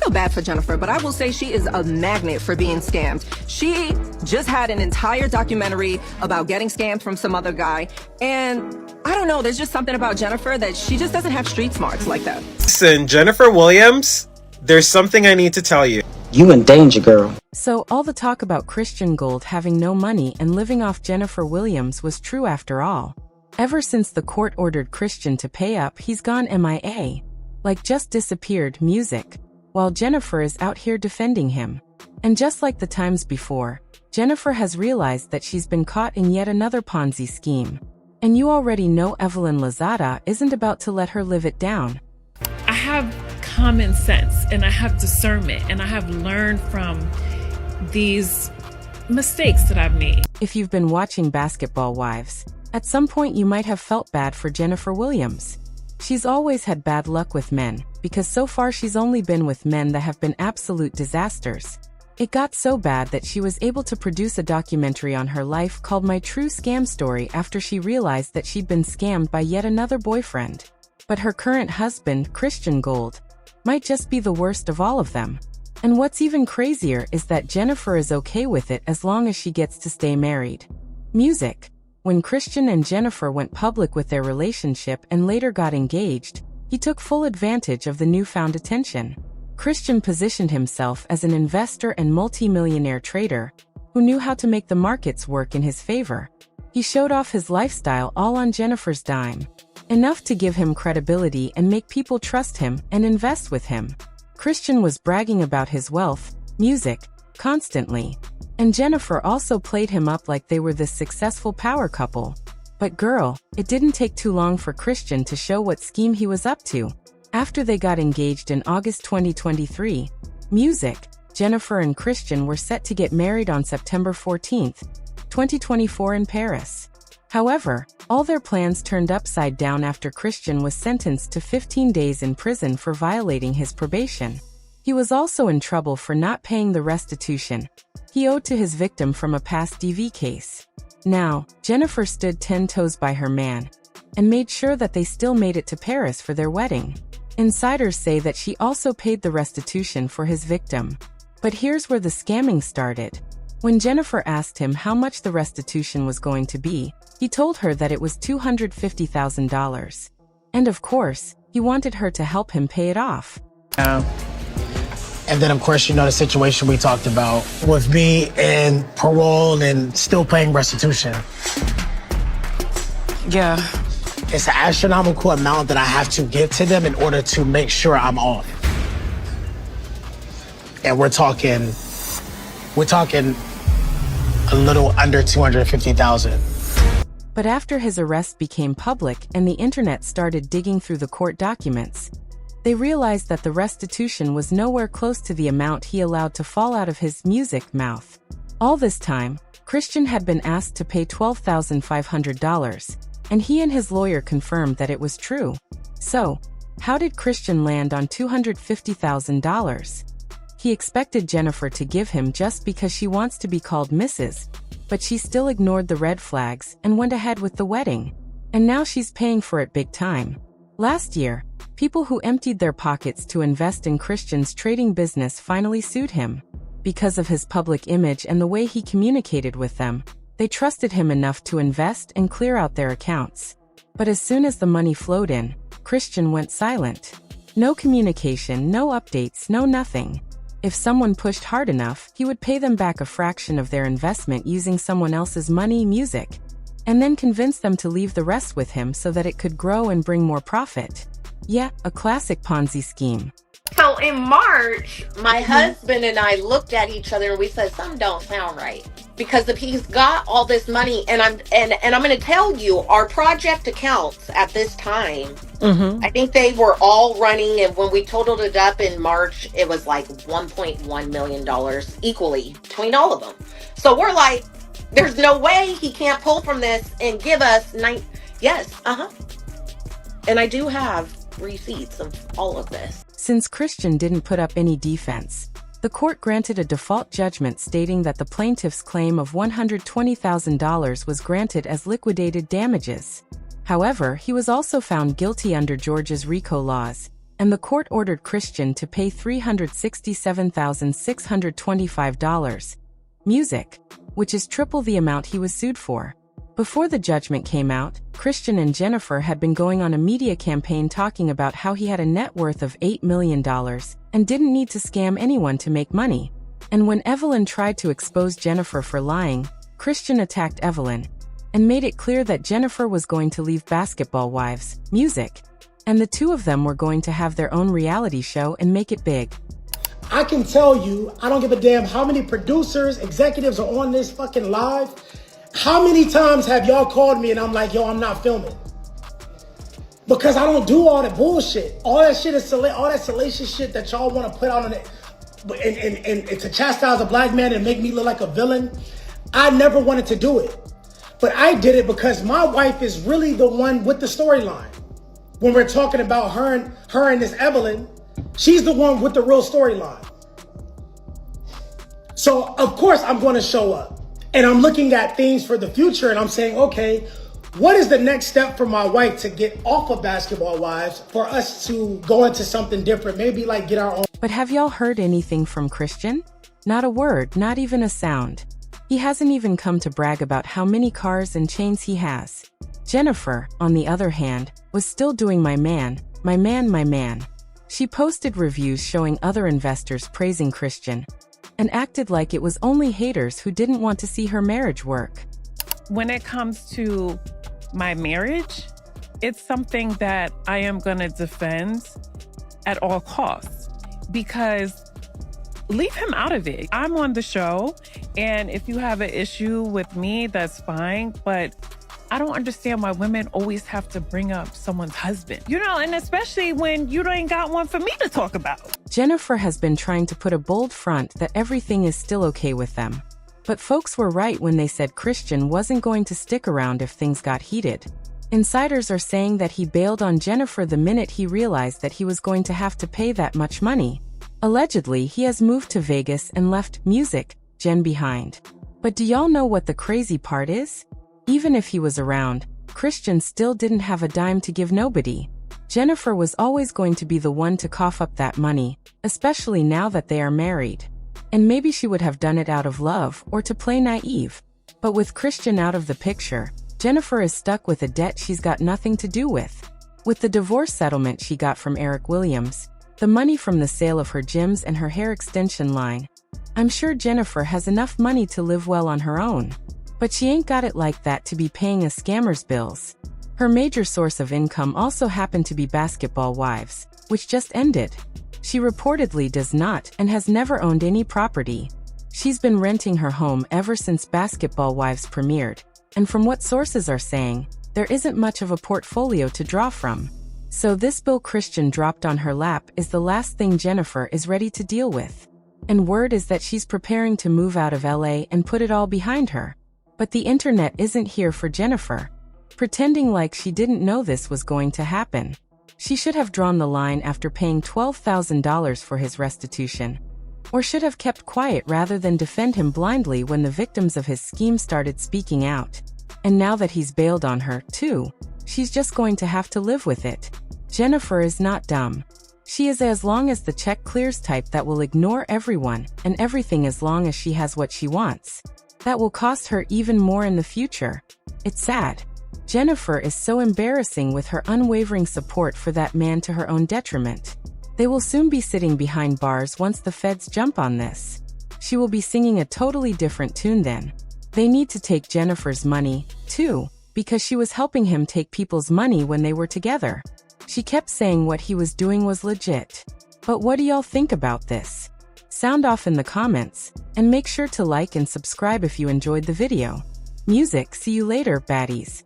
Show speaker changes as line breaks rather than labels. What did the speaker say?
feel bad for Jennifer, but I will say she is a magnet for being scammed. She just had an entire documentary about getting scammed from some other guy. And I don't know, there's just something about Jennifer that she just doesn't have street smarts like that.
Listen, Jennifer Williams, there's something I need to tell you.
You in danger, girl.
So all the talk about Christian Gold having no money and living off Jennifer Williams was true after all. Ever since the court ordered Christian to pay up, he's gone MIA. Like just disappeared music, while Jennifer is out here defending him. And just like the times before, Jennifer has realized that she's been caught in yet another Ponzi scheme. And you already know Evelyn Lozada isn't about to let her live it down.
I have common sense and I have discernment and I have learned from these mistakes that I've made.
If you've been watching Basketball Wives, at some point you might have felt bad for Jennifer Williams. She's always had bad luck with men, because so far she's only been with men that have been absolute disasters. It got so bad that she was able to produce a documentary on her life called My True Scam Story after she realized that she'd been scammed by yet another boyfriend. But her current husband, Christian Gold, might just be the worst of all of them. And what's even crazier is that Jennifer is okay with it as long as she gets to stay married. Music. When Christian and Jennifer went public with their relationship and later got engaged, he took full advantage of the newfound attention. Christian positioned himself as an investor and multi-millionaire trader who knew how to make the markets work in his favor. He showed off his lifestyle all on Jennifer's dime, enough to give him credibility and make people trust him and invest with him. Christian was bragging about his wealth, music, constantly. And Jennifer also played him up like they were this successful power couple. But girl, it didn't take too long for Christian to show what scheme he was up to. After they got engaged in August 2023, music, Jennifer and Christian were set to get married on September 14, 2024 in Paris. However, all their plans turned upside down after Christian was sentenced to 15 days in prison for violating his probation. He was also in trouble for not paying the restitution he owed to his victim from a past DV case. Now, Jennifer stood 10 toes by her man and made sure that they still made it to Paris for their wedding. Insiders say that she also paid the restitution for his victim. But here's where the scamming started. When Jennifer asked him how much the restitution was going to be, he told her that it was $250,000. And of course, he wanted her to help him pay it off.
And then, of course, you know the situation we talked about with me and parole and still paying restitution.
Yeah.
It's an astronomical amount that I have to give to them in order to make sure I'm off. And we're talking a little under $250,000.
But after his arrest became public and the internet started digging through the court documents, they realized that the restitution was nowhere close to the amount he allowed to fall out of his music mouth. All this time, Christian had been asked to pay $12,500, and he and his lawyer confirmed that it was true. So, how did Christian land on $250,000? He expected Jennifer to give him just because she wants to be called Mrs., but she still ignored the red flags and went ahead with the wedding. And now she's paying for it big time. Last year, people who emptied their pockets to invest in Christian's trading business finally sued him. Because of his public image and the way he communicated with them, they trusted him enough to invest and clear out their accounts. But as soon as the money flowed in, Christian went silent. No communication, no updates, no nothing. If someone pushed hard enough, he would pay them back a fraction of their investment using someone else's money, music, and then convince them to leave the rest with him so that it could grow and bring more profit. Yeah, a classic Ponzi scheme.
So in March, my husband and I looked at each other and we said, something don't sound right. Because if he's got all this money, and I'm going to tell you, our project accounts at this time, I think they were all running, and when we totaled it up in March, it was like $1.1 million equally between all of them. So we're like, there's no way he can't pull from this and give us yes, and I do have receipts of all of this.
Since Christian didn't put up any defense, the court granted a default judgment stating that the plaintiff's claim of $120,000 was granted as liquidated damages. However, he was also found guilty under Georgia's RICO laws, and the court ordered Christian to pay $367,625. Music, which is triple the amount he was sued for. Before the judgment came out, Christian and Jennifer had been going on a media campaign talking about how he had a net worth of $8 million and didn't need to scam anyone to make money. And when Evelyn tried to expose Jennifer for lying, Christian attacked Evelyn and made it clear that Jennifer was going to leave Basketball Wives, Music, and the two of them were going to have their own reality show and make it big.
I can tell you, I don't give a damn how many producers, executives are on this fucking live. How many times have y'all called me and I'm like, yo, I'm not filming? Because I don't do all that bullshit. All that shit is all that salacious shit that y'all want to put out on it and to chastise a black man and make me look like a villain. I never wanted to do it. But I did it because my wife is really the one with the storyline. When we're talking about her and this Evelyn, she's the one with the real storyline. So of course I'm going to show up. And I'm looking at things for the future and I'm saying, okay, what is the next step for my wife to get off of Basketball Wives for us to go into something different? Maybe like get our own.
But have y'all heard anything from Christian? Not a word, not even a sound. He hasn't even come to brag about how many cars and chains he has. Jennifer, on the other hand, was still doing my man. She posted reviews showing other investors praising Christian and acted like it was only haters who didn't want to see her marriage work.
When it comes to my marriage, it's something that I am going to defend at all costs because leave him out of it. I'm on the show, and if you have an issue with me, that's fine, but I don't understand why women always have to bring up someone's husband. And especially when you ain't got one for me to talk about.
Jennifer has been trying to put a bold front that everything is still okay with them. But folks were right when they said Christian wasn't going to stick around if things got heated. Insiders are saying that he bailed on Jennifer the minute he realized that he was going to have to pay that much money. Allegedly, he has moved to Vegas and left Music, Jen behind. But do y'all know what the crazy part is? Even if he was around, Christian still didn't have a dime to give nobody. Jennifer was always going to be the one to cough up that money, especially now that they are married. And maybe she would have done it out of love or to play naive. But with Christian out of the picture, Jennifer is stuck with a debt she's got nothing to do with. With the divorce settlement she got from Eric Williams, the money from the sale of her gyms and her hair extension line, I'm sure Jennifer has enough money to live well on her own. But she ain't got it like that to be paying a scammer's bills. Her major source of income also happened to be Basketball Wives, which just ended. She reportedly does not and has never owned any property. She's been renting her home ever since Basketball Wives premiered, and from what sources are saying, there isn't much of a portfolio to draw from. So this bill Christian dropped on her lap is the last thing Jennifer is ready to deal with. And word is that she's preparing to move out of LA and put it all behind her. But the internet isn't here for Jennifer, pretending like she didn't know this was going to happen. She should have drawn the line after paying $12,000 for his restitution, or should have kept quiet rather than defend him blindly when the victims of his scheme started speaking out. And now that he's bailed on her, too, she's just going to have to live with it. Jennifer is not dumb. She is as long as the check clears type that will ignore everyone and everything as long as she has what she wants. That will cost her even more in the future. It's sad. Jennifer is so embarrassing with her unwavering support for that man to her own detriment. They will soon be sitting behind bars once the feds jump on this. She will be singing a totally different tune then. They need to take Jennifer's money, too, because she was helping him take people's money when they were together. She kept saying what he was doing was legit. But what do y'all think about this? Sound off in the comments, and make sure to like and subscribe if you enjoyed the video. Music, see you later, baddies.